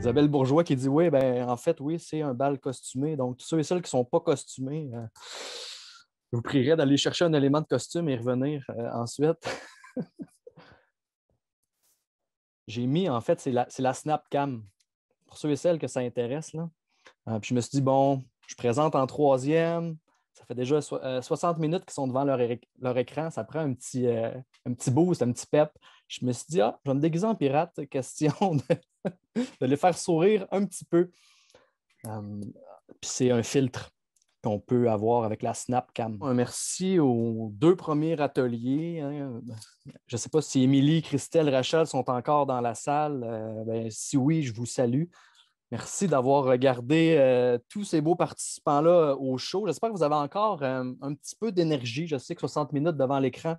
Isabelle Bourgeois qui dit oui, ben en fait, oui, c'est un bal costumé. Donc, tous ceux et celles qui ne sont pas costumés, je vous prierai d'aller chercher un élément de costume et revenir ensuite. J'ai mis, en fait, c'est la Snapcam. Pour ceux et celles que ça intéresse, là. Puis je me suis dit, bon, je présente en troisième. Ça fait déjà 60 minutes qu'ils sont devant leur écran. Ça prend un petit boost, un petit pep. Je me suis dit, je vais me déguiser en pirate, question de les faire sourire un petit peu. Puis c'est un filtre qu'on peut avoir avec la Snapcam. Un merci aux deux premiers ateliers. Hein. Je ne sais pas si Émilie, Christelle, Rachel sont encore dans la salle. Si oui, je vous salue. Merci d'avoir regardé tous ces beaux participants-là au show. J'espère que vous avez encore un petit peu d'énergie. Je sais que 60 minutes devant l'écran,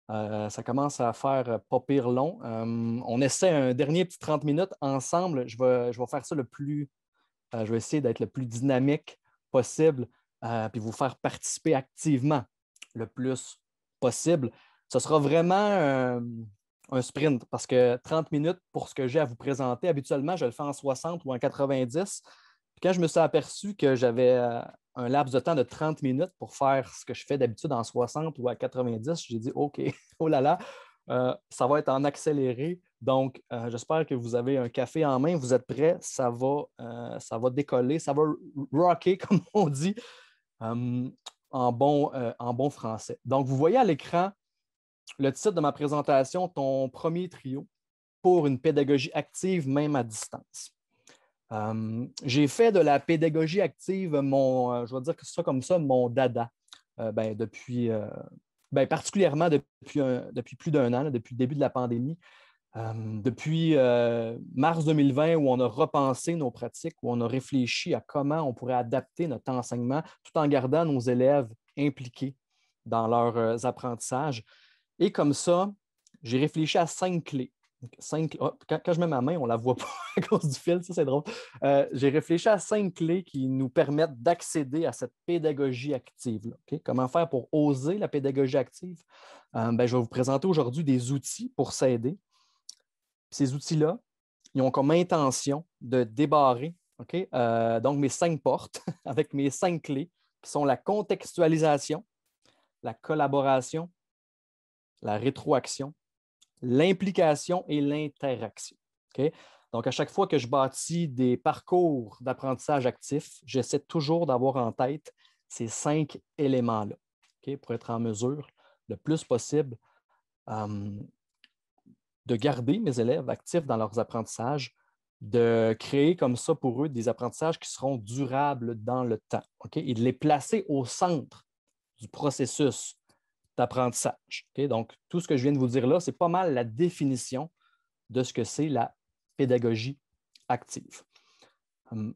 ça commence à faire pas pire long. On essaie un dernier petit 30 minutes ensemble. Je vais faire ça je vais essayer d'être le plus dynamique possible, puis vous faire participer activement le plus possible. Ce sera vraiment un sprint parce que 30 minutes pour ce que j'ai à vous présenter, habituellement, je le fais en 60 ou en 90. Puis quand je me suis aperçu que j'avais un laps de temps de 30 minutes pour faire ce que je fais d'habitude en 60 ou à 90, j'ai dit OK, oh là là, ça va être en accéléré. Donc, j'espère que vous avez un café en main, vous êtes prêts, ça va décoller, ça va rocker, comme on dit, en bon français. Donc, vous voyez à l'écran le titre de ma présentation, ton premier trio pour une pédagogie active, même à distance. J'ai fait de la pédagogie active je vais dire ça comme ça, mon dada, particulièrement depuis plus d'un an, depuis le début de la pandémie. Depuis mars 2020, où on a repensé nos pratiques, où on a réfléchi à comment on pourrait adapter notre enseignement tout en gardant nos élèves impliqués dans leurs apprentissages. Et comme ça, j'ai réfléchi à 5 clés. Quand je mets ma main, on ne la voit pas à cause du fil, ça c'est drôle. J'ai réfléchi à 5 clés qui nous permettent d'accéder à cette pédagogie active. Okay? Comment faire pour oser la pédagogie active? Je vais vous présenter aujourd'hui des outils pour s'aider. Ces outils-là, ils ont comme intention de débarrer donc mes 5 portes avec mes 5 clés qui sont la contextualisation, la collaboration, la rétroaction, l'implication et l'interaction. Okay? Donc, à chaque fois que je bâtis des parcours d'apprentissage actif, j'essaie toujours d'avoir en tête ces 5 éléments-là pour être en mesure, le plus possible, de garder mes élèves actifs dans leurs apprentissages, de créer comme ça pour eux des apprentissages qui seront durables dans le temps et de les placer au centre du processus d'apprentissage. Donc, tout ce que je viens de vous dire là, c'est pas mal la définition de ce que c'est la pédagogie active. Je ne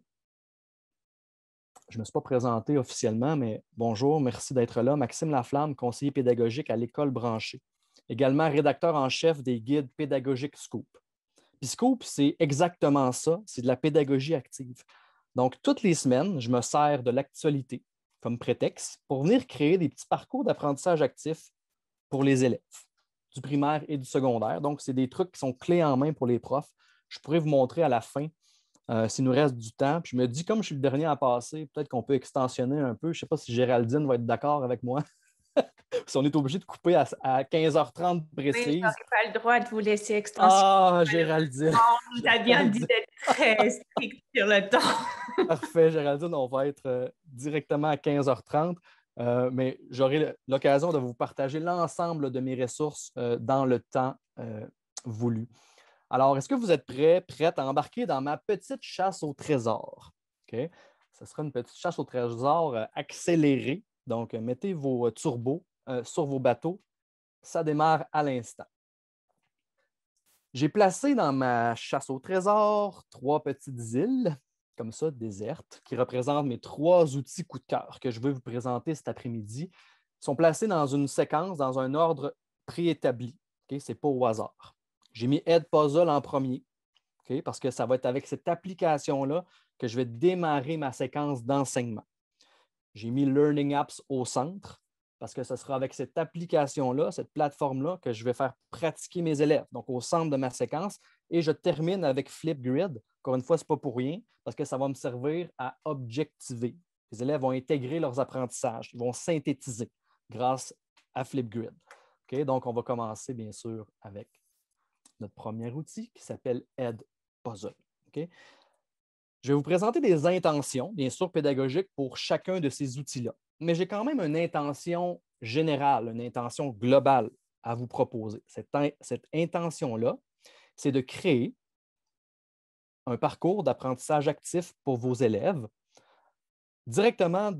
me suis pas présenté officiellement, mais bonjour, merci d'être là. Maxime Laflamme, conseiller pédagogique à l'École branchée. Également rédacteur en chef des guides pédagogiques Scoop. Puis Scoop, c'est exactement ça, c'est de la pédagogie active. Donc, toutes les semaines, je me sers de l'actualité comme prétexte pour venir créer des petits parcours d'apprentissage actif pour les élèves du primaire et du secondaire. Donc, c'est des trucs qui sont clés en main pour les profs. Je pourrais vous montrer à la fin s'il nous reste du temps. Puis je me dis, comme je suis le dernier à passer, peut-être qu'on peut extensionner un peu. Je ne sais pas si Géraldine va être d'accord avec moi. Si on est obligé de couper à 15h30 précise. Oui, je n'aurais pas le droit de vous laisser extensionner. Ah, Géraldine! On nous a bien dit d'être très strict sur le temps. Parfait, Géraldine, on va être directement à 15h30, mais j'aurai l'occasion de vous partager l'ensemble de mes ressources dans le temps voulu. Alors, est-ce que vous êtes prête à embarquer dans ma petite chasse au trésor? Okay? Ce sera une petite chasse au trésor accélérée. Donc, mettez vos turbos sur vos bateaux. Ça démarre à l'instant. J'ai placé dans ma chasse au trésor 3 petites îles, comme ça, désertes, qui représentent mes 3 outils coup de cœur que je veux vous présenter cet après-midi. Ils sont placés dans une séquence, dans un ordre préétabli. Ce n'est pas au hasard. J'ai mis Edpuzzle en premier, parce que ça va être avec cette application-là que je vais démarrer ma séquence d'enseignement. J'ai mis Learning Apps au centre, parce que ce sera avec cette application-là, cette plateforme-là, que je vais faire pratiquer mes élèves. Donc, au centre de ma séquence, Et je termine avec Flipgrid. Encore une fois, ce n'est pas pour rien, parce que ça va me servir à objectiver. Les élèves vont intégrer leurs apprentissages, ils vont synthétiser grâce à Flipgrid. Okay? Donc, on va commencer, bien sûr, avec notre premier outil qui s'appelle Edpuzzle. Okay? Je vais vous présenter des intentions, bien sûr, pédagogiques pour chacun de ces outils-là. Mais j'ai quand même une intention générale, une intention globale à vous proposer. Cette intention-là, c'est de créer un parcours d'apprentissage actif pour vos élèves directement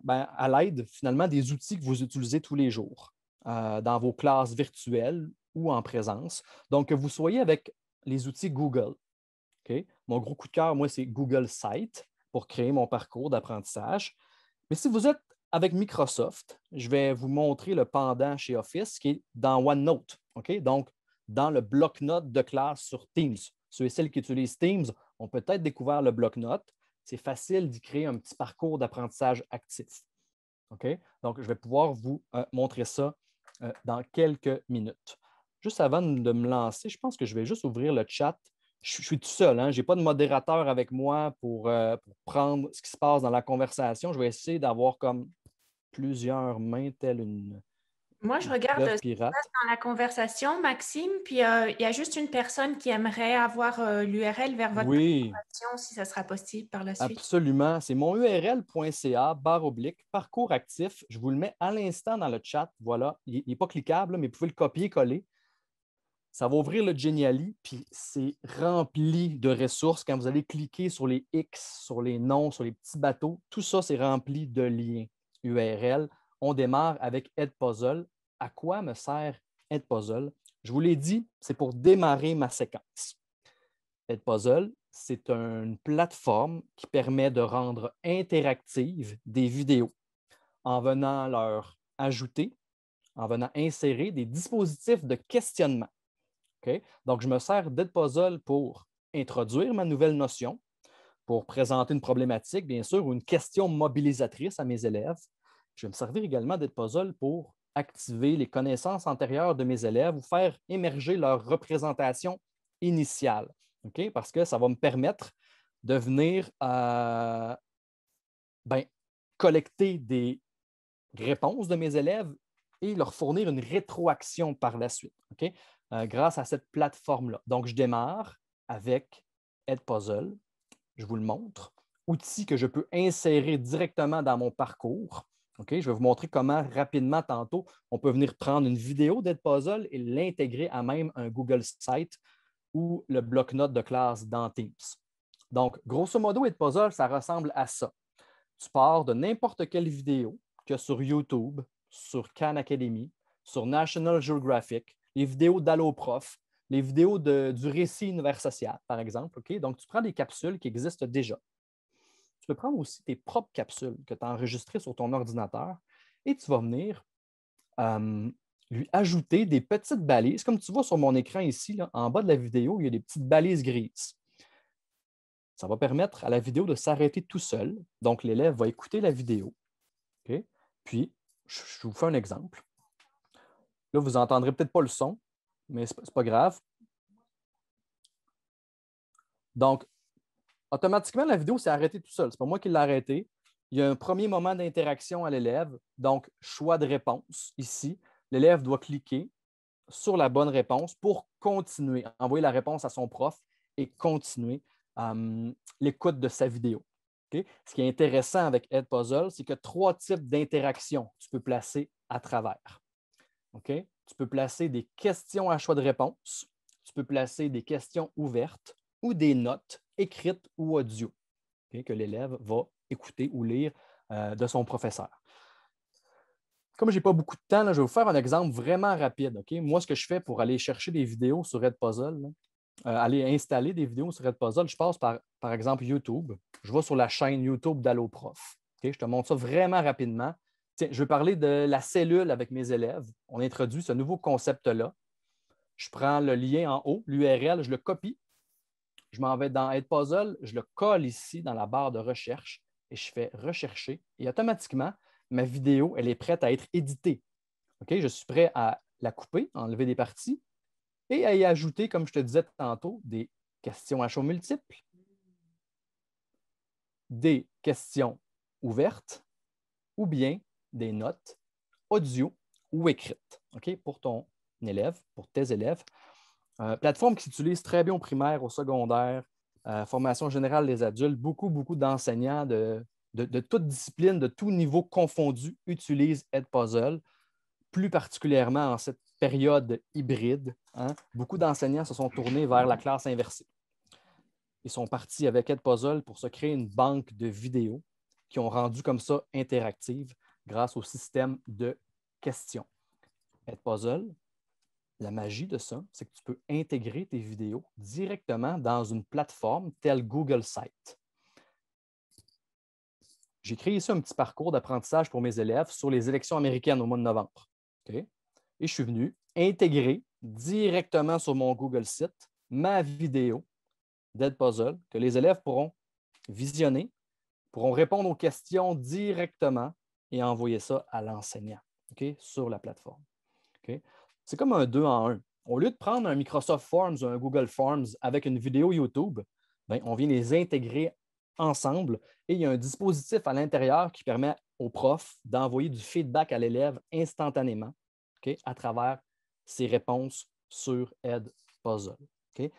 à l'aide, finalement, des outils que vous utilisez tous les jours, dans vos classes virtuelles ou en présence. Donc, que vous soyez avec les outils Google. Okay? Mon gros coup de cœur, moi, c'est Google Site pour créer mon parcours d'apprentissage. Mais si vous êtes avec Microsoft, je vais vous montrer le pendant chez Office qui est dans OneNote. Okay? Donc, dans le bloc-notes de classe sur Teams. Ceux et celles qui utilisent Teams ont peut-être découvert le bloc-notes. C'est facile d'y créer un petit parcours d'apprentissage actif. Okay? Donc, je vais pouvoir vous montrer ça dans quelques minutes. Juste avant de me lancer, je pense que je vais juste ouvrir le chat. Je suis tout seul, hein? Je n'ai pas de modérateur avec moi pour prendre ce qui se passe dans la conversation. Je vais essayer d'avoir comme plusieurs mains, telle une Moi, je regarde fleuve ce qui se pirate. passe dans la conversation, Maxime, puis il y a juste une personne qui aimerait avoir l'URL vers votre Oui, présentation, si ça sera possible par la suite. absolument. C'est mon url.ca// parcours actif. Je vous le mets à l'instant dans le chat. Voilà. Il n'est pas cliquable, mais vous pouvez le copier-coller. Ça va ouvrir le Geniali, puis c'est rempli de ressources. Quand vous allez cliquer sur les X, sur les noms, sur les petits bateaux, tout ça, c'est rempli de liens URL. On démarre avec Edpuzzle. À quoi me sert Edpuzzle? Je vous l'ai dit, c'est pour démarrer ma séquence. Edpuzzle, c'est une plateforme qui permet de rendre interactives des vidéos en venant leur ajouter, en venant insérer des dispositifs de questionnement. Okay? Donc, je me sers d'Edpuzzle pour introduire ma nouvelle notion, pour présenter une problématique, bien sûr, ou une question mobilisatrice à mes élèves. Je vais me servir également d'Edpuzzle pour activer les connaissances antérieures de mes élèves ou faire émerger leur représentation initiale. Okay? Parce que ça va me permettre de venir collecter des réponses de mes élèves et leur fournir une rétroaction par la suite. Okay? Grâce à cette plateforme-là. Donc, je démarre avec Edpuzzle. Je vous le montre. Outil que je peux insérer directement dans mon parcours. Okay? Je vais vous montrer comment rapidement, tantôt, on peut venir prendre une vidéo d'Edpuzzle et l'intégrer à même un Google Site ou le bloc-notes de classe dans Teams. Donc, grosso modo, Edpuzzle, ça ressemble à ça. Tu pars de n'importe quelle vidéo que sur YouTube, sur Khan Academy, sur National Geographic, les vidéos d'AlloProf, les vidéos du récit univers social, par exemple. Okay? Donc, tu prends des capsules qui existent déjà. Tu peux prendre aussi tes propres capsules que tu as enregistrées sur ton ordinateur et tu vas venir lui ajouter des petites balises. Comme tu vois sur mon écran ici, là, en bas de la vidéo, il y a des petites balises grises. Ça va permettre à la vidéo de s'arrêter tout seul. Donc, l'élève va écouter la vidéo. Okay? Puis, je vous fais un exemple. Là, vous n'entendrez peut-être pas le son, mais ce n'est pas grave. Donc, automatiquement, la vidéo s'est arrêtée tout seul. Ce n'est pas moi qui l'ai arrêtée. Il y a un premier moment d'interaction à l'élève. Donc, choix de réponse ici. L'élève doit cliquer sur la bonne réponse pour continuer, envoyer la réponse à son prof et continuer l'écoute de sa vidéo. Okay? Ce qui est intéressant avec Edpuzzle, c'est que 3 types d'interactions tu peux placer à travers. Okay? Tu peux placer des questions à choix de réponse, tu peux placer des questions ouvertes ou des notes écrites ou audio okay, que l'élève va écouter ou lire de son professeur. Comme je n'ai pas beaucoup de temps, là, je vais vous faire un exemple vraiment rapide. Okay? Moi, ce que je fais pour aller chercher des vidéos sur Edpuzzle, aller installer des vidéos sur Edpuzzle, je passe par exemple YouTube. Je vais sur la chaîne YouTube d'AlloProf. Okay? Je te montre ça vraiment rapidement. Tiens, je vais parler de la cellule avec mes élèves. On introduit ce nouveau concept-là. Je prends le lien en haut, l'URL, je le copie. Je m'en vais dans Edpuzzle, je le colle ici dans la barre de recherche et je fais rechercher. Et automatiquement, ma vidéo, elle est prête à être éditée. Okay? Je suis prêt à la couper, enlever des parties et à y ajouter, comme je te disais tantôt, des questions à choix multiples, des questions ouvertes ou bien des notes audio ou écrites, OK, pour ton élève, pour tes élèves. Plateforme qui s'utilise très bien au primaire, au secondaire, formation générale des adultes. Beaucoup d'enseignants de toutes disciplines, de tout niveau confondu, utilisent Edpuzzle, plus particulièrement en cette période hybride. Hein. Beaucoup d'enseignants se sont tournés vers la classe inversée. Ils sont partis avec Edpuzzle pour se créer une banque de vidéos qui ont rendu comme ça interactive grâce au système de questions. Edpuzzle, la magie de ça, c'est que tu peux intégrer tes vidéos directement dans une plateforme telle Google Sites. J'ai créé ici un petit parcours d'apprentissage pour mes élèves sur les élections américaines au mois de novembre. Okay? Et je suis venu intégrer directement sur mon Google Site ma vidéo d'Edpuzzle que les élèves pourront visionner, pourront répondre aux questions directement et envoyer ça à l'enseignant, okay, sur la plateforme. Okay? C'est comme un 2 en 1. Au lieu de prendre un Microsoft Forms ou un Google Forms avec une vidéo YouTube, bien, on vient les intégrer ensemble et il y a un dispositif à l'intérieur qui permet au prof d'envoyer du feedback à l'élève instantanément, okay, à travers ses réponses sur Edpuzzle. Okay?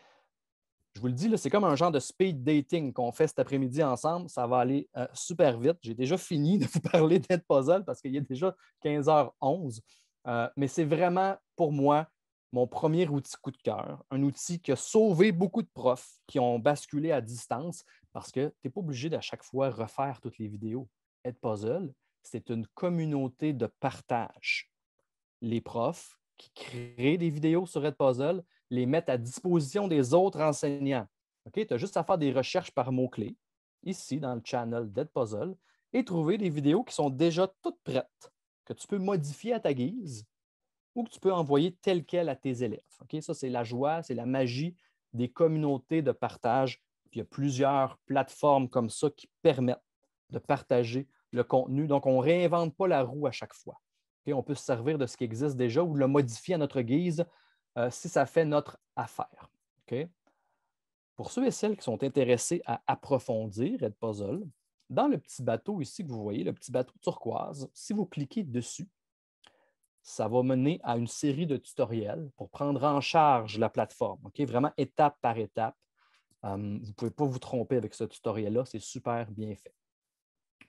Je vous le dis, c'est comme un genre de speed dating qu'on fait cet après-midi ensemble. Ça va aller super vite. J'ai déjà fini de vous parler d'Edpuzzle parce qu'il y a déjà 15h11. Mais c'est vraiment, pour moi, mon premier outil coup de cœur. Un outil qui a sauvé beaucoup de profs qui ont basculé à distance parce que tu n'es pas obligé d'à chaque fois refaire toutes les vidéos. Edpuzzle, c'est une communauté de partage. Les profs qui créent des vidéos sur Edpuzzle les mettent à disposition des autres enseignants. Okay? Tu as juste à faire des recherches par mots-clés, ici dans le channel d'Edpuzzle, et trouver des vidéos qui sont déjà toutes prêtes, que tu peux modifier à ta guise ou que tu peux envoyer telles quelles à tes élèves. Okay? Ça, c'est la joie, c'est la magie des communautés de partage. Puis il y a plusieurs plateformes comme ça qui permettent de partager le contenu. Donc, on ne réinvente pas la roue à chaque fois. Okay? On peut se servir de ce qui existe déjà ou de le modifier à notre guise si ça fait notre affaire. Okay? Pour ceux et celles qui sont intéressés à approfondir Edpuzzle, dans le petit bateau ici que vous voyez, le petit bateau turquoise, si vous cliquez dessus, ça va mener à une série de tutoriels pour prendre en charge la plateforme, okay? Vraiment étape par étape. Vous ne pouvez pas vous tromper avec ce tutoriel-là, c'est super bien fait.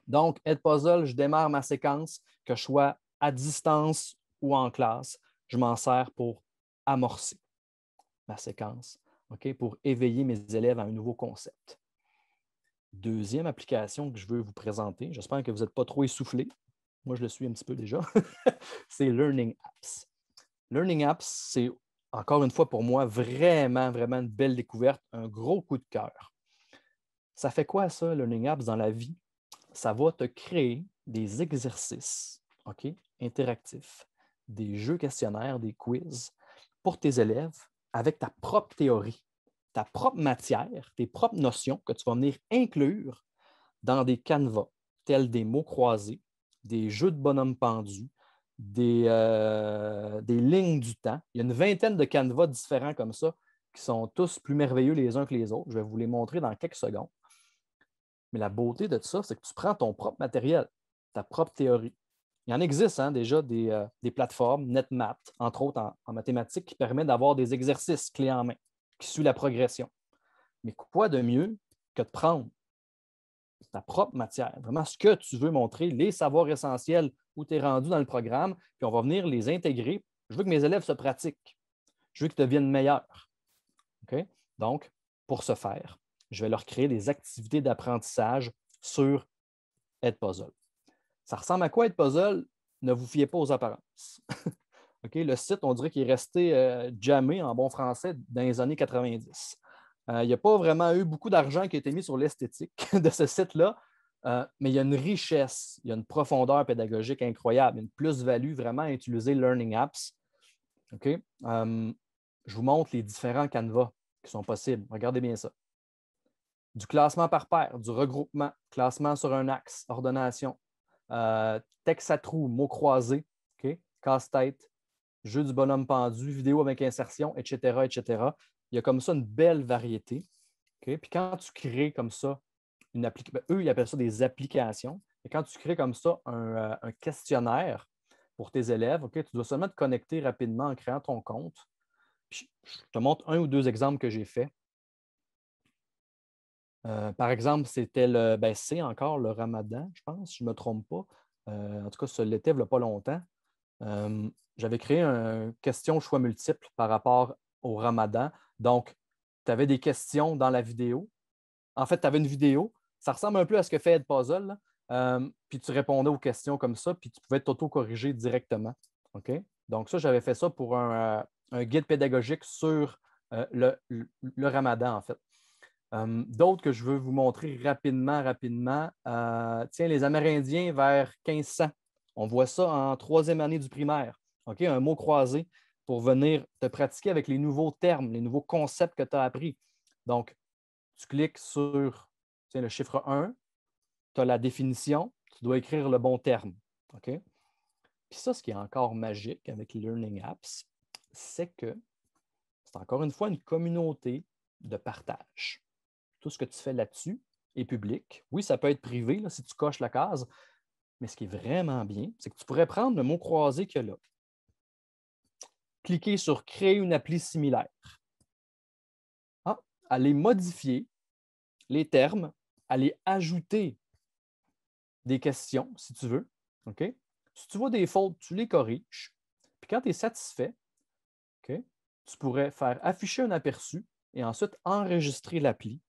Donc, Edpuzzle, je démarre ma séquence, que je sois à distance ou en classe, je m'en sers pour amorcer ma séquence, okay, pour éveiller mes élèves à un nouveau concept. Deuxième application que je veux vous présenter, j'espère que vous n'êtes pas trop essoufflés. Moi, je le suis un petit peu déjà. C'est Learning Apps. Learning Apps, c'est encore une fois pour moi vraiment une belle découverte, un gros coup de cœur. Ça fait quoi ça, Learning Apps, dans la vie? Ça va te créer des exercices, okay, interactifs, des jeux questionnaires, des quiz pour tes élèves avec ta propre théorie, ta propre matière, tes propres notions que tu vas venir inclure dans des canevas tels des mots croisés, des jeux de bonhommes pendus, des lignes du temps. Il y a une vingtaine de canevas différents comme ça qui sont tous plus merveilleux les uns que les autres. Je vais vous les montrer dans quelques secondes. Mais la beauté de ça, c'est que tu prends ton propre matériel, ta propre théorie. Il y en existe déjà des plateformes, NetMath, entre autres en mathématiques, qui permettent d'avoir des exercices clés en main, qui suivent la progression. Mais quoi de mieux que de prendre ta propre matière, vraiment ce que tu veux montrer, les savoirs essentiels où tu es rendu dans le programme, puis on va venir les intégrer. Je veux que mes élèves se pratiquent. Je veux qu'ils deviennent meilleurs. Okay? Donc, pour ce faire, je vais leur créer des activités d'apprentissage sur Edpuzzle. Ça ressemble à quoi Edpuzzle? Ne vous fiez pas aux apparences. Okay? Le site, on dirait qu'il est resté jammé en bon français dans les années 90. Il n'y a pas vraiment eu beaucoup d'argent qui a été mis sur l'esthétique de ce site-là, mais il y a une richesse, il y a une profondeur pédagogique incroyable, une plus-value vraiment à utiliser Learning Apps. Okay? Je vous montre les différents canevas qui sont possibles. Regardez bien ça. Du classement par paire, du regroupement, classement sur un axe, ordonnation, texte à trous, mots croisés, okay? Casse-tête, jeu du bonhomme pendu, vidéo avec insertion, etc., etc. Il y a comme ça une belle variété. Okay? Puis quand tu crées comme ça une application, eux, ils appellent ça des applications. Et quand tu crées comme ça un questionnaire pour tes élèves, okay, tu dois seulement te connecter rapidement en créant ton compte. Puis, je te montre un ou deux exemples que j'ai faits. Par exemple, c'était c'est encore le Ramadan, je pense, si je ne me trompe pas. En tout cas, ça l'était il n'y a pas longtemps. J'avais créé un question choix multiple par rapport au Ramadan. Donc, tu avais des questions dans la vidéo. En fait, tu avais une vidéo. Ça ressemble un peu à ce que fait Edpuzzle, là. Puis tu répondais aux questions comme ça, puis tu pouvais t'auto-corriger directement. OK? Donc, ça, j'avais fait ça pour un guide pédagogique sur le Ramadan, en fait. D'autres que je veux vous montrer rapidement. Tiens, les Amérindiens vers 1500. On voit ça en troisième année du primaire. OK? Un mot croisé pour venir te pratiquer avec les nouveaux termes, les nouveaux concepts que tu as appris. Donc, tu cliques sur le chiffre 1, tu as la définition, tu dois écrire le bon terme. OK? Puis ça, ce qui est encore magique avec les Learning Apps, c'est que c'est encore une fois une communauté de partage. Tout ce que tu fais là-dessus est public. Oui, ça peut être privé là, si tu coches la case, mais ce qui est vraiment bien, c'est que tu pourrais prendre le mot croisé qu'il y a là, cliquer sur Créer une appli similaire, aller modifier les termes, aller ajouter des questions si tu veux. OK? Si tu vois des fautes, tu les corriges. Puis quand tu es satisfait, OK, tu pourrais faire afficher un aperçu et ensuite enregistrer l'appli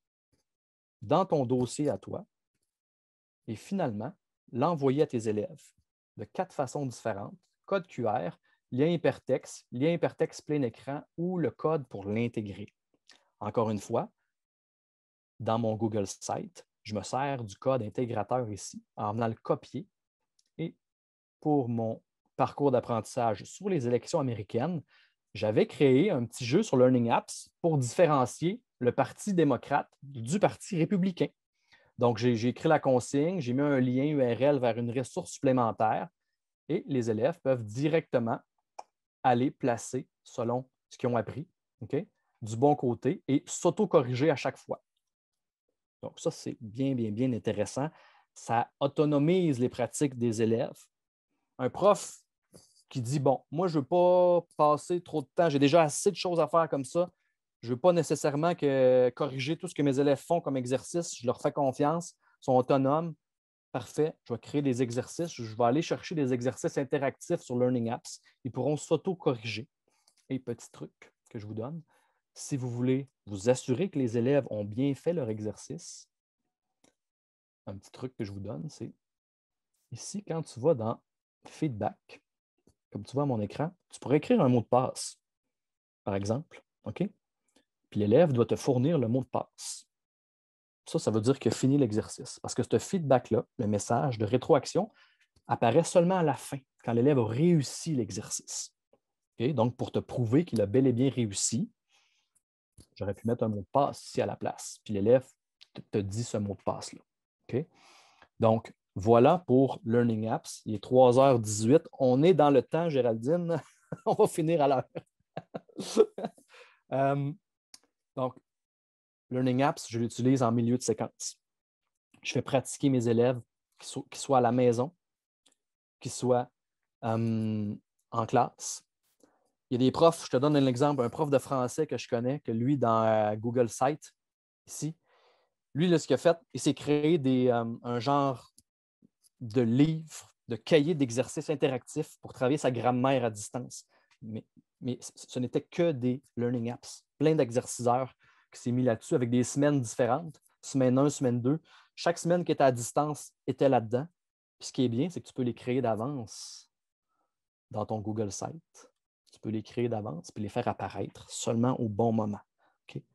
dans ton dossier à toi et finalement l'envoyer à tes élèves de 4 façons différentes, code QR, lien hypertexte plein écran ou le code pour l'intégrer. Encore une fois, dans mon Google Site, je me sers du code intégrateur ici en venant le copier et pour mon parcours d'apprentissage sur les élections américaines, j'avais créé un petit jeu sur Learning Apps pour différencier le Parti démocrate du Parti républicain. Donc, j'ai écrit la consigne, j'ai mis un lien URL vers une ressource supplémentaire et les élèves peuvent directement aller placer selon ce qu'ils ont appris, okay, du bon côté et s'auto-corriger à chaque fois. Donc, ça, c'est bien, bien, bien intéressant. Ça autonomise les pratiques des élèves. Un prof qui dit, bon, moi, je ne veux pas passer trop de temps, j'ai déjà assez de choses à faire comme ça. Je ne veux pas nécessairement corriger tout ce que mes élèves font comme exercice. Je leur fais confiance, ils sont autonomes. Parfait, je vais créer des exercices. Je vais aller chercher des exercices interactifs sur Learning Apps. Ils pourront s'auto-corriger. Et petit truc que je vous donne, si vous voulez vous assurer que les élèves ont bien fait leur exercice, un petit truc que je vous donne, c'est ici, quand tu vas dans Feedback, comme tu vois à mon écran, tu pourrais écrire un mot de passe, par exemple. OK? Puis l'élève doit te fournir le mot de passe. Ça veut dire qu'il a fini l'exercice. Parce que ce feedback-là, le message de rétroaction, apparaît seulement à la fin, quand l'élève a réussi l'exercice. Okay? Donc, pour te prouver qu'il a bel et bien réussi, j'aurais pu mettre un mot de passe ici à la place. Puis l'élève te dit ce mot de passe-là. Okay? Donc, voilà pour Learning Apps. Il est 3h18. On est dans le temps, Géraldine. On va finir à l'heure. Donc, Learning Apps, je l'utilise en milieu de séquence. Je fais pratiquer mes élèves, qu'ils soient à la maison, qu'ils soient en classe. Il y a des profs, je te donne un exemple, un prof de français que je connais, que lui, dans Google Site, ici, lui, là, ce qu'il a fait, il s'est créé un genre de livre, de cahier d'exercices interactifs pour travailler sa grammaire à distance. Mais ce n'était que des Learning Apps, plein d'exerciceurs qui s'est mis là-dessus avec des semaines différentes, semaine 1, semaine 2. Chaque semaine qui était à distance était là-dedans. Puis ce qui est bien, c'est que tu peux les créer d'avance dans ton Google Site. Tu peux les créer d'avance puis les faire apparaître seulement au bon moment. Okay?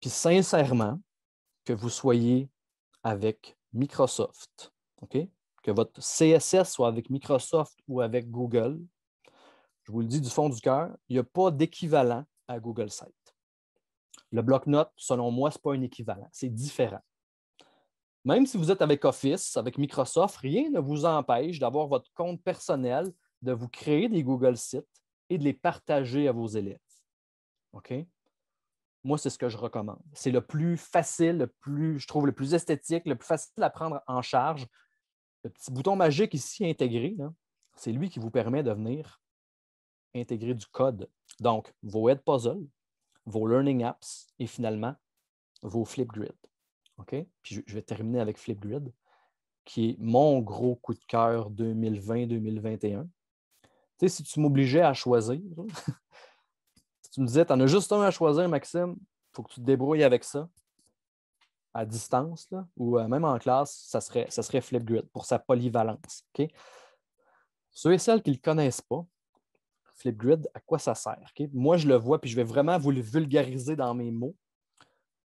Puis sincèrement, que vous soyez avec Microsoft, okay? Que votre CSS soit avec Microsoft ou avec Google, je vous le dis du fond du cœur, il n'y a pas d'équivalent à Google Site. Le bloc-notes, selon moi, ce n'est pas un équivalent. C'est différent. Même si vous êtes avec Office, avec Microsoft, rien ne vous empêche d'avoir votre compte personnel, de vous créer des Google Sites, et de les partager à vos élèves. OK? Moi, c'est ce que je recommande. C'est le plus facile, je trouve le plus esthétique, le plus facile à prendre en charge. Le petit bouton magique ici intégré, c'est lui qui vous permet de venir intégrer du code. Donc, vos Edpuzzle, vos Learning Apps et finalement, vos Flipgrid. OK? Puis je vais terminer avec Flipgrid, qui est mon gros coup de cœur 2020-2021. Tu sais, si tu m'obligeais à choisir, si tu me disais, tu en as juste un à choisir, Maxime, il faut que tu te débrouilles avec ça, à distance, là, ou même en classe, ça serait Flipgrid pour sa polyvalence. OK? Ceux et celles qui ne le connaissent pas, Flipgrid, à quoi ça sert? OK? Moi, je le vois, puis je vais vraiment vous le vulgariser dans mes mots.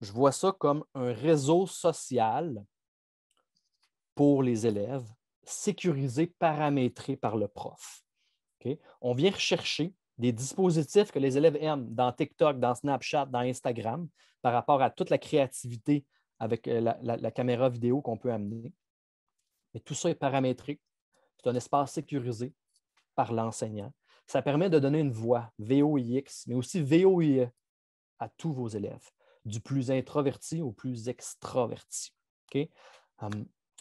Je vois ça comme un réseau social pour les élèves, sécurisé, paramétré par le prof. OK? On vient rechercher des dispositifs que les élèves aiment dans TikTok, dans Snapchat, dans Instagram, par rapport à toute la créativité avec la caméra vidéo qu'on peut amener. Mais tout ça est paramétré. C'est un espace sécurisé par l'enseignant. Ça permet de donner une voix VOIX, mais aussi VOIE à tous vos élèves, du plus introverti au plus extraverti. Okay?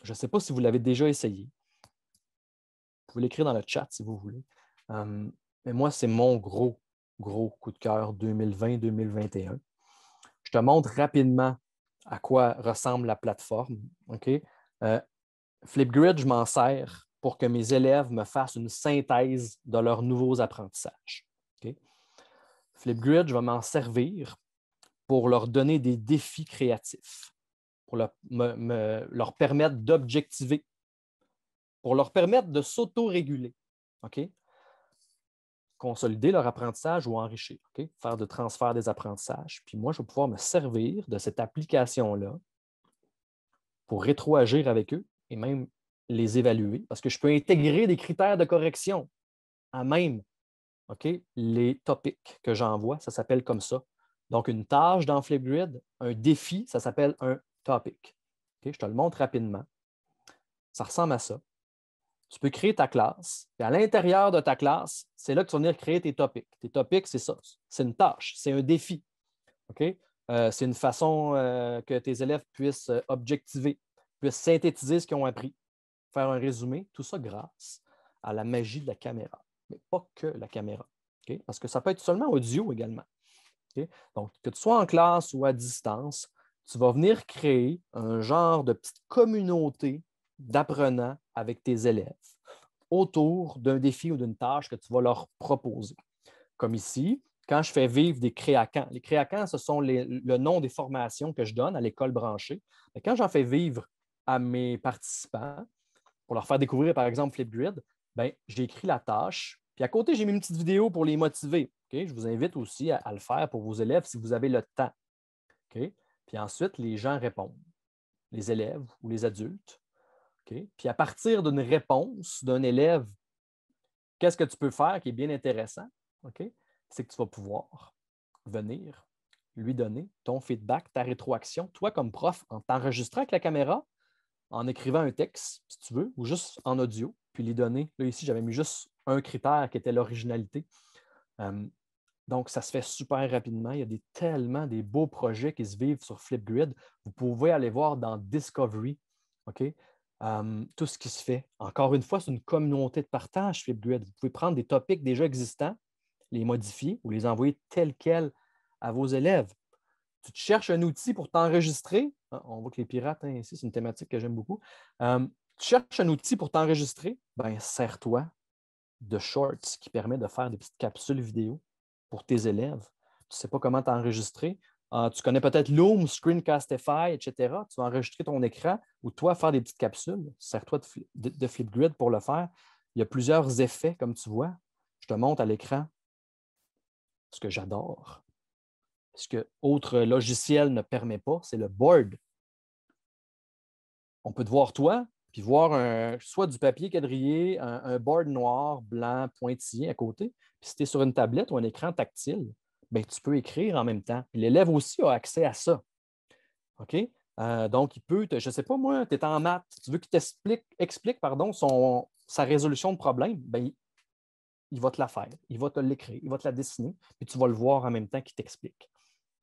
Je ne sais pas si vous l'avez déjà essayé. Vous pouvez l'écrire dans le chat si vous voulez. Mais moi, c'est mon gros coup de cœur 2020-2021. Je te montre rapidement à quoi ressemble la plateforme. Okay? Flipgrid, je m'en sers pour que mes élèves me fassent une synthèse de leurs nouveaux apprentissages. Okay? Flipgrid, je vais m'en servir pour leur donner des défis créatifs, pour leur permettre d'objectiver, pour leur permettre de s'auto-réguler. Okay? Consolider leur apprentissage ou enrichir, okay? Faire de transfert des apprentissages. Puis moi, je vais pouvoir me servir de cette application-là pour rétroagir avec eux et même les évaluer parce que je peux intégrer des critères de correction à même les topics que j'envoie. Ça s'appelle comme ça. Donc, une tâche dans Flipgrid, un défi, ça s'appelle un topic. Okay? Je te le montre rapidement. Ça ressemble à ça. Tu peux créer ta classe. Et à l'intérieur de ta classe, c'est là que tu vas venir créer tes topics. Tes topics, c'est ça. C'est une tâche, c'est un défi. Okay? C'est une façon que tes élèves puissent objectiver, puissent synthétiser ce qu'ils ont appris, faire un résumé, tout ça grâce à la magie de la caméra. Mais pas que la caméra. Okay? Parce que ça peut être seulement audio également. Okay? Donc, que tu sois en classe ou à distance, tu vas venir créer un genre de petite communauté d'apprenants avec tes élèves autour d'un défi ou d'une tâche que tu vas leur proposer. Comme ici, quand je fais vivre des créacamps. Les créacamps, ce sont le nom des formations que je donne à l'école branchée. Mais quand j'en fais vivre à mes participants, pour leur faire découvrir, par exemple, Flipgrid, j'ai écrit la tâche. Puis à côté, j'ai mis une petite vidéo pour les motiver. Okay? Je vous invite aussi à le faire pour vos élèves si vous avez le temps. Okay? Puis ensuite, les gens répondent, les élèves ou les adultes. Okay? Puis à partir d'une réponse d'un élève, qu'est-ce que tu peux faire qui est bien intéressant? Okay? C'est que tu vas pouvoir venir lui donner ton feedback, ta rétroaction, toi comme prof, en t'enregistrant avec la caméra, en écrivant un texte, si tu veux, ou juste en audio, puis les donner. Là, ici, j'avais mis juste un critère qui était l'originalité. Donc, ça se fait super rapidement. Il y a tellement des beaux projets qui se vivent sur Flipgrid. Vous pouvez aller voir dans Discovery, OK? Tout ce qui se fait. Encore une fois, c'est une communauté de partage, Flipgrid. Vous pouvez prendre des topics déjà existants, les modifier ou les envoyer tels quels à vos élèves. Tu te cherches un outil pour t'enregistrer. On voit que les pirates, ici, c'est une thématique que j'aime beaucoup. Tu cherches un outil pour t'enregistrer, sers-toi de Shorts qui permet de faire des petites capsules vidéo pour tes élèves. Tu ne sais pas comment t'enregistrer. Tu connais peut-être Loom, Screencastify, etc. Tu vas enregistrer ton écran ou toi faire des petites capsules. Sers-toi de Flipgrid pour le faire. Il y a plusieurs effets, comme tu vois. Je te montre à l'écran ce que j'adore. Ce qu'autre logiciel ne permet pas, c'est le board. On peut te voir toi, puis voir soit du papier quadrillé, un board noir, blanc, pointillé à côté. Puis si tu es sur une tablette ou un écran tactile, tu peux écrire en même temps. Puis l'élève aussi a accès à ça. OK? Donc, il peut, je ne sais pas moi, tu es en maths, tu veux qu'il explique sa résolution de problème, il va te la faire, il va te l'écrire, il va te la dessiner, puis tu vas le voir en même temps qu'il t'explique.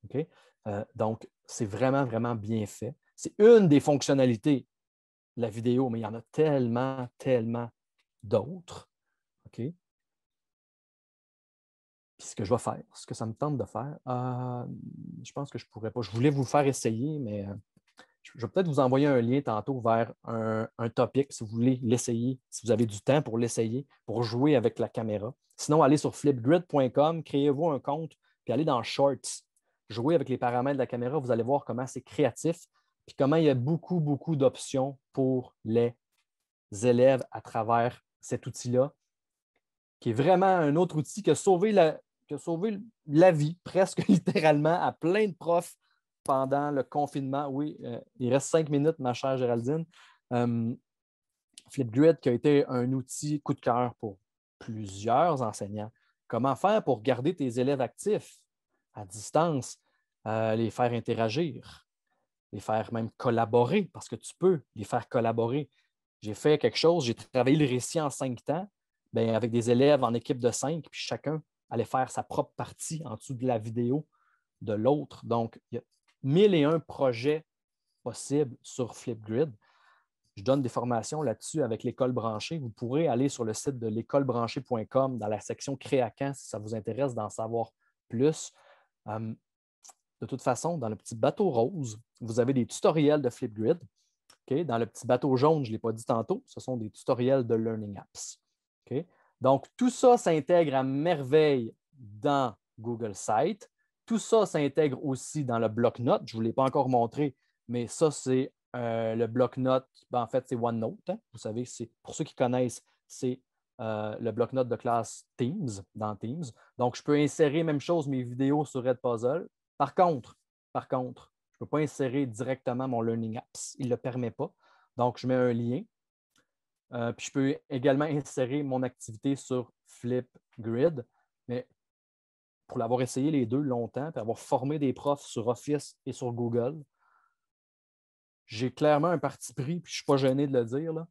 OK? Donc, c'est vraiment, vraiment bien fait. C'est une des fonctionnalités de la vidéo, mais il y en a tellement, tellement d'autres. OK? Puis ce que je vais faire, ce que ça me tente de faire, je pense que je ne pourrais pas. Je voulais vous faire essayer, mais je vais peut-être vous envoyer un lien tantôt vers un topic si vous voulez l'essayer, si vous avez du temps pour l'essayer, pour jouer avec la caméra. Sinon, allez sur flipgrid.com, créez-vous un compte, puis allez dans Shorts. Jouez avec les paramètres de la caméra, vous allez voir comment c'est créatif, puis comment il y a beaucoup, beaucoup d'options pour les élèves à travers cet outil-là, qui est vraiment un autre outil qui a sauvé la vie, presque littéralement, à plein de profs pendant le confinement. Oui, il reste 5 minutes, ma chère Géraldine. Flipgrid, qui a été un outil coup de cœur pour plusieurs enseignants. Comment faire pour garder tes élèves actifs à distance, les faire interagir, les faire même collaborer, parce que tu peux les faire collaborer. J'ai fait quelque chose, j'ai travaillé le récit en 5 temps, bien, avec des élèves en équipe de 5, puis chacun allait faire sa propre partie en dessous de la vidéo de l'autre. Donc, il y a 1001 projets possibles sur Flipgrid. Je donne des formations là-dessus avec l'école branchée. Vous pourrez aller sur le site de l'écolebranchée.com dans la section Créacan si ça vous intéresse d'en savoir plus. De toute façon, dans le petit bateau rose, vous avez des tutoriels de Flipgrid. Okay? Dans le petit bateau jaune, je ne l'ai pas dit tantôt, ce sont des tutoriels de Learning Apps. Okay? Donc, tout ça s'intègre à merveille dans Google Sites. Tout ça s'intègre aussi dans le bloc-notes. Je ne vous l'ai pas encore montré, mais ça, c'est le bloc-notes. Ben, en fait, c'est OneNote. Hein? Vous savez, pour ceux qui connaissent, c'est le bloc-notes de classe Teams, dans Teams. Donc, je peux insérer, même chose, mes vidéos sur Edpuzzle. Par contre, je ne peux pas insérer directement mon Learning Apps. Il ne le permet pas. Donc, je mets un lien. Puis je peux également insérer mon activité sur Flipgrid. Mais pour l'avoir essayé les deux longtemps, puis avoir formé des profs sur Office et sur Google, j'ai clairement un parti pris, puis je ne suis pas gêné de le dire, là,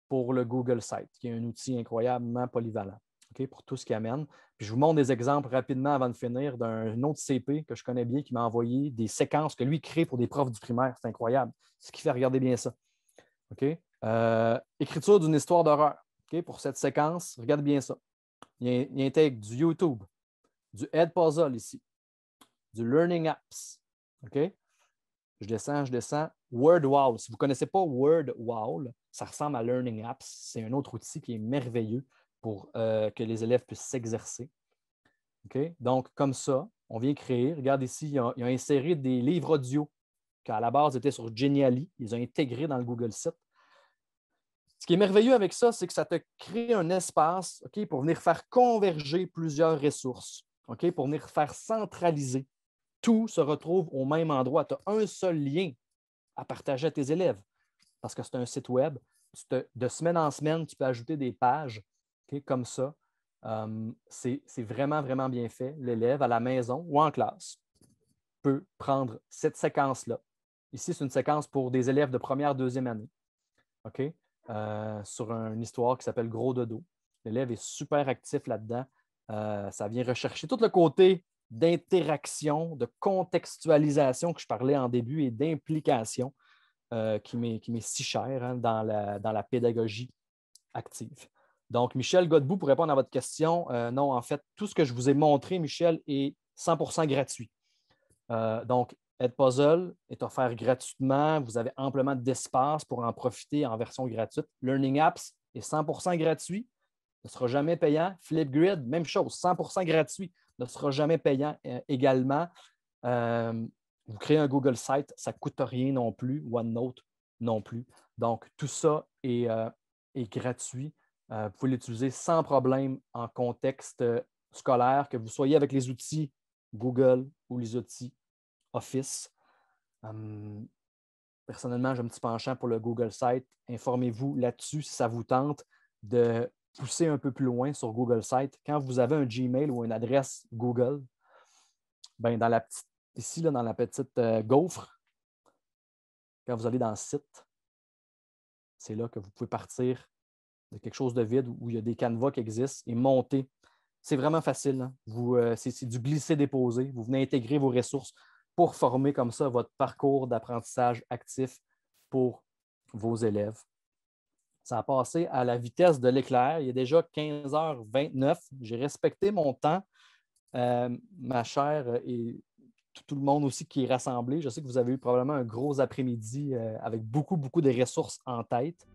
pour le Google Site, qui est un outil incroyablement polyvalent, okay, pour tout ce qui amène. Puis je vous montre des exemples rapidement avant de finir d'un autre CP que je connais bien qui m'a envoyé des séquences que lui crée pour des profs du primaire. C'est incroyable. Ce qui fait regarder bien ça. Okay? Écriture d'une histoire d'horreur. Okay? Pour cette séquence, regarde bien ça. Il intègre du YouTube, du Edpuzzle ici, du Learning Apps. Okay? Je descends. WordWall. Si vous ne connaissez pas WordWall, ça ressemble à Learning Apps. C'est un autre outil qui est merveilleux pour que les élèves puissent s'exercer. Okay? Donc, comme ça, on vient créer. Regarde ici, il a inséré des livres audio qui, à la base, étaient sur Genially. Ils ont intégré dans le Google Site. Ce qui est merveilleux avec ça, c'est que ça te crée un espace, okay, pour venir faire converger plusieurs ressources, okay, pour venir faire centraliser. Tout se retrouve au même endroit. Tu as un seul lien à partager à tes élèves parce que c'est un site web. De semaine en semaine, tu peux ajouter des pages, okay, comme ça. C'est vraiment, vraiment bien fait. L'élève à la maison ou en classe peut prendre cette séquence-là. Ici, c'est une séquence pour des élèves de première, deuxième année. OK? Sur une histoire qui s'appelle Gros Dodo. L'élève est super actif là-dedans. Ça vient rechercher tout le côté d'interaction, de contextualisation que je parlais en début et d'implication qui m'est si cher, hein, dans la pédagogie active. Donc, Michel Godbout, pour répondre à votre question, non, en fait, tout ce que je vous ai montré, Michel, est 100% gratuit. Donc, Edpuzzle est offert gratuitement. Vous avez amplement d'espace pour en profiter en version gratuite. Learning Apps est 100% gratuit, ne sera jamais payant. Flipgrid, même chose, 100% gratuit, ne sera jamais payant également. Vous créez un Google Site, ça ne coûte rien non plus. OneNote non plus. Donc, tout ça est gratuit. Vous pouvez l'utiliser sans problème en contexte scolaire, que vous soyez avec les outils Google ou les outils Office. Personnellement, j'ai un petit penchant pour le Google Site. Informez-vous là-dessus si ça vous tente de pousser un peu plus loin sur Google Site. Quand vous avez un Gmail ou une adresse Google, ben ici, là, dans la petite gaufre, quand vous allez dans le site, c'est là que vous pouvez partir de quelque chose de vide où il y a des canevas qui existent et monter. C'est vraiment facile. Hein? C'est du glisser-déposer. Vous venez intégrer vos ressources pour former comme ça votre parcours d'apprentissage actif pour vos élèves. Ça a passé à la vitesse de l'éclair. Il est déjà 15h29. J'ai respecté mon temps. Ma chère et tout le monde aussi qui est rassemblé. Je sais que vous avez eu probablement un gros après-midi avec beaucoup, beaucoup de ressources en tête.